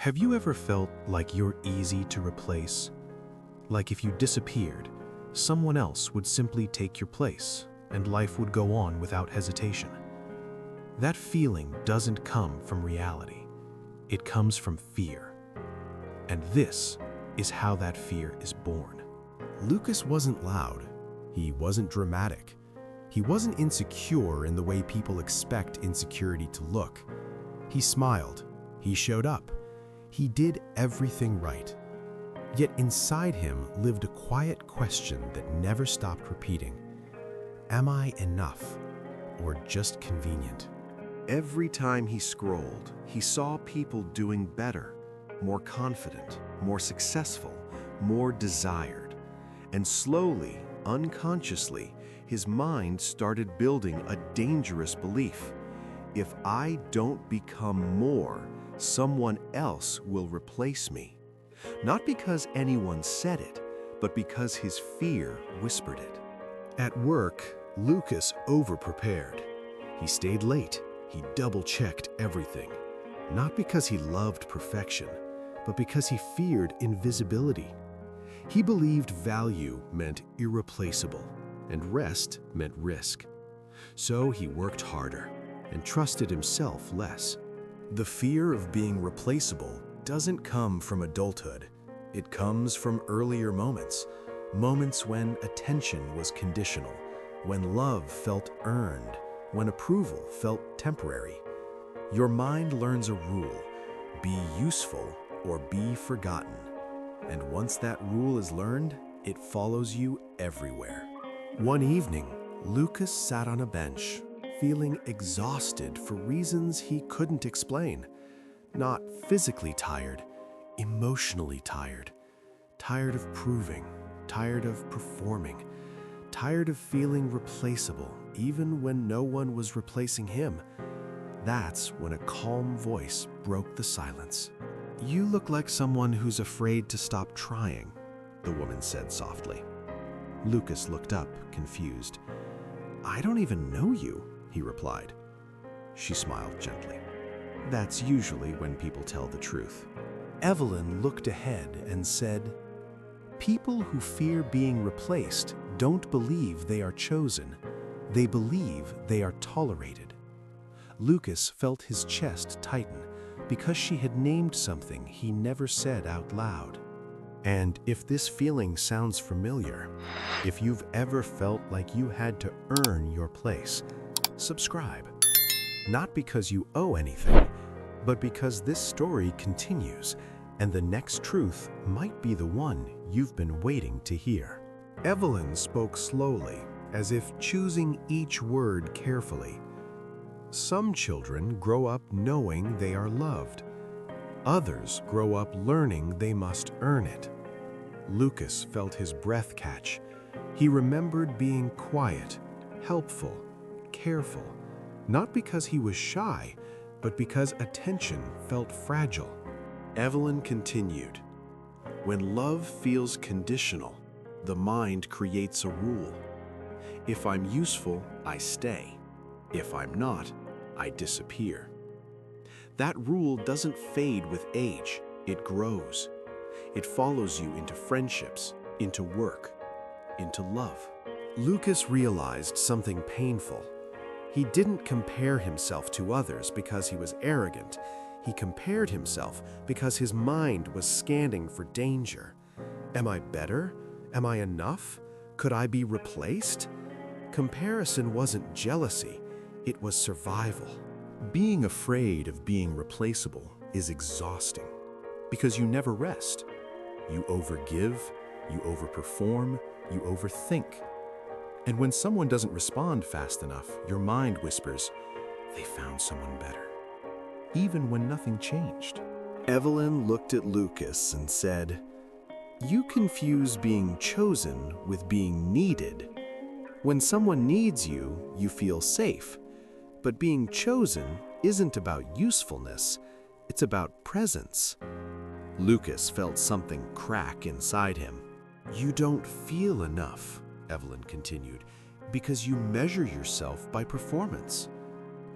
Have you ever felt like you're easy to replace? Like if you disappeared, someone else would simply take your place and life would go on without hesitation? That feeling doesn't come from reality. It comes from fear. And this is how that fear is born. Lucas wasn't loud. He wasn't dramatic. He wasn't insecure in the way people expect insecurity to look. He smiled. He showed up. He did everything right. Yet inside him lived a quiet question that never stopped repeating. Am I enough or just convenient? Every time he scrolled, he saw people doing better, more confident, more successful, more desired. And slowly, unconsciously, his mind started building a dangerous belief. If I don't become more, someone else will replace me. Not because anyone said it, but because his fear whispered it. At work, Lucas overprepared. He stayed late. He double-checked everything. Not because he loved perfection, but because he feared invisibility. He believed value meant irreplaceable, and rest meant risk. So he worked harder and trusted himself less. The fear of being replaceable doesn't come from adulthood. It comes from earlier moments, moments when attention was conditional, when love felt earned, when approval felt temporary. Your mind learns a rule: be useful or be forgotten. And once that rule is learned, it follows you everywhere. One evening, Lucas sat on a bench, feeling exhausted for reasons he couldn't explain. Not physically tired, emotionally tired. Tired of proving, tired of performing, tired of feeling replaceable, even when no one was replacing him. That's when a calm voice broke the silence. "You look like someone who's afraid to stop trying," the woman said softly. Lucas looked up, confused. "I don't even know you," he replied. She smiled gently. That's usually when people tell the truth. Evelyn looked ahead and said, "People who fear being replaced don't believe they are chosen. They believe they are tolerated." Lucas felt his chest tighten because she had named something he never said out loud. And if this feeling sounds familiar, if you've ever felt like you had to earn your place, subscribe. Not because you owe anything, but because this story continues, and the next truth might be the one you've been waiting to hear. Evelyn spoke slowly, as if choosing each word carefully. Some children grow up knowing they are loved. Others grow up learning they must earn it. Lucas felt his breath catch. He remembered being quiet, helpful, careful, not because he was shy, but because attention felt fragile. Evelyn continued, "When love feels conditional, the mind creates a rule. If I'm useful, I stay. If I'm not, I disappear. That rule doesn't fade with age, it grows. It follows you into friendships, into work, into love." Lucas realized something painful. He didn't compare himself to others because he was arrogant. He compared himself because his mind was scanning for danger. Am I better? Am I enough? Could I be replaced? Comparison wasn't jealousy, it was survival. Being afraid of being replaceable is exhausting because you never rest. You overgive, you overperform, you overthink. And when someone doesn't respond fast enough, your mind whispers, "They found someone better," even when nothing changed. Evelyn looked at Lucas and said, "You confuse being chosen with being needed. When someone needs you, you feel safe. But being chosen isn't about usefulness, it's about presence." Lucas felt something crack inside him. "You don't feel enough," Evelyn continued, "because you measure yourself by performance.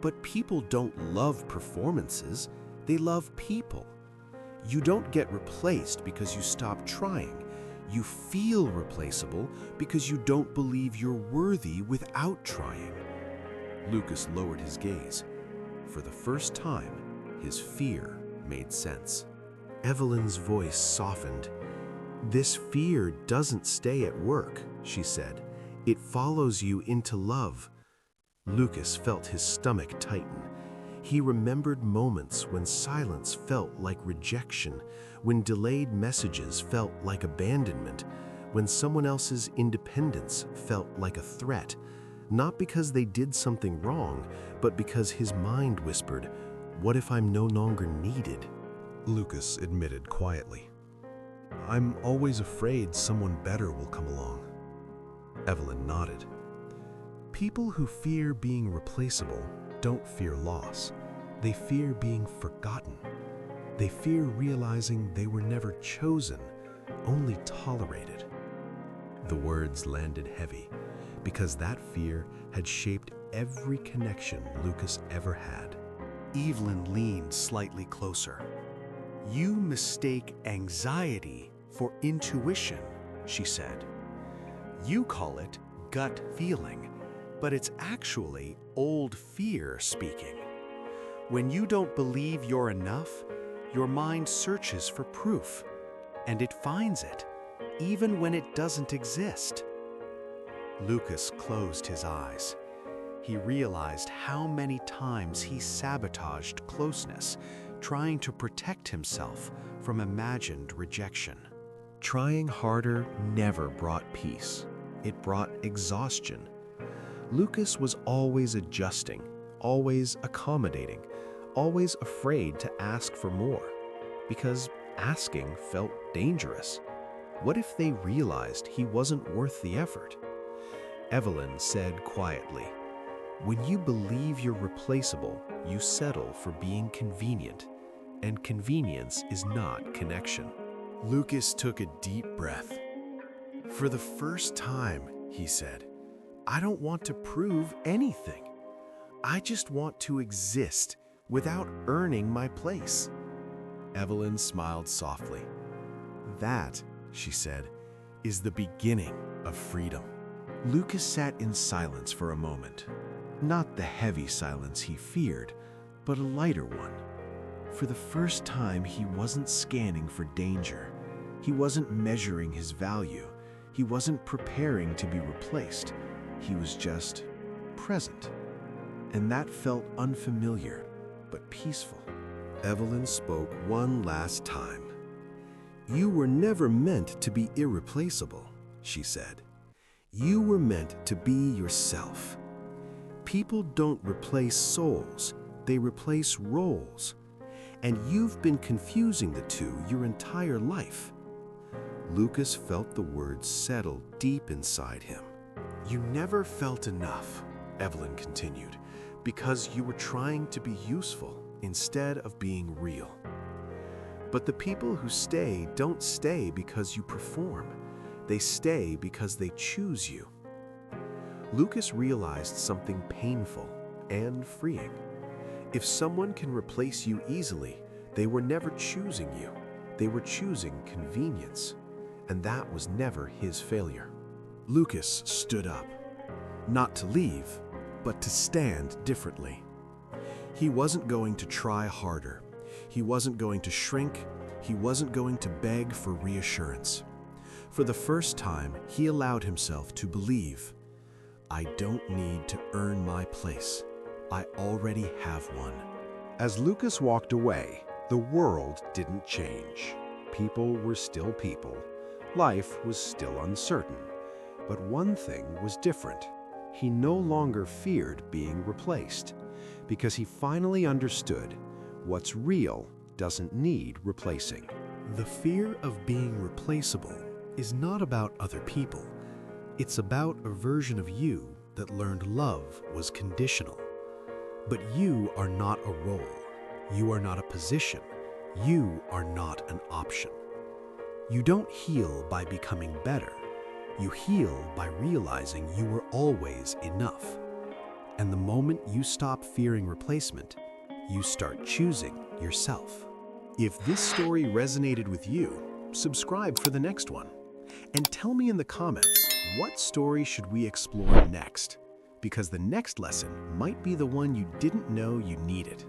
But people don't love performances, they love people. You don't get replaced because you stop trying. You feel replaceable because you don't believe you're worthy without trying. Lucas lowered his gaze. For the first time, his fear made sense. Evelyn's voice softened. "This fear doesn't stay at work," she said. "It follows you into love." Lucas felt his stomach tighten. He remembered moments when silence felt like rejection, when delayed messages felt like abandonment, when someone else's independence felt like a threat, not because they did something wrong, but because his mind whispered, "What if I'm no longer needed?" Lucas admitted quietly, "I'm always afraid someone better will come along." Evelyn nodded. People who fear being replaceable don't fear loss. They fear being forgotten. They fear realizing they were never chosen, only tolerated. The words landed heavy, because that fear had shaped every connection Lucas ever had. Evelyn leaned slightly closer. "You mistake anxiety for intuition," she said. "You call it gut feeling, but it's actually old fear speaking. When you don't believe you're enough, your mind searches for proof, and it finds it, even when it doesn't exist." Lucas closed his eyes. He realized how many times he sabotaged closeness, trying to protect himself from imagined rejection. Trying harder never brought peace. It brought exhaustion. Lucas was always adjusting, always accommodating, always afraid to ask for more, because asking felt dangerous. What if they realized he wasn't worth the effort? Evelyn said quietly, "When you believe you're replaceable, you settle for being convenient, and convenience is not connection." Lucas took a deep breath. "For the first time," he said, "I don't want to prove anything. I just want to exist without earning my place." Evelyn smiled softly. "That," she said, "is the beginning of freedom." Lucas sat in silence for a moment. Not the heavy silence he feared, but a lighter one. For the first time, he wasn't scanning for danger. He wasn't measuring his value. He wasn't preparing to be replaced. He was just present. And that felt unfamiliar, but peaceful. Evelyn spoke one last time. "You were never meant to be irreplaceable," she said. "You were meant to be yourself. People don't replace souls, they replace roles. And you've been confusing the two your entire life." Lucas felt the words settle deep inside him. "You never felt enough," Evelyn continued, "because you were trying to be useful instead of being real. But the people who stay don't stay because you perform. They stay because they choose you." Lucas realized something painful and freeing. If someone can replace you easily, they were never choosing you. They were choosing convenience. And that was never his failure. Lucas stood up. Not to leave, but to stand differently. He wasn't going to try harder. He wasn't going to shrink. He wasn't going to beg for reassurance. For the first time, he allowed himself to believe, "I don't need to earn my place. I already have one." As Lucas walked away, the world didn't change. People were still people. Life was still uncertain. But one thing was different. He no longer feared being replaced, because he finally understood what's real doesn't need replacing. The fear of being replaceable is not about other people. It's about a version of you that learned love was conditional. But you are not a role. You are not a position. You are not an option. You don't heal by becoming better. You heal by realizing you were always enough. And the moment you stop fearing replacement, you start choosing yourself. If this story resonated with you, subscribe for the next one. And tell me in the comments, what story should we explore next? Because the next lesson might be the one you didn't know you needed.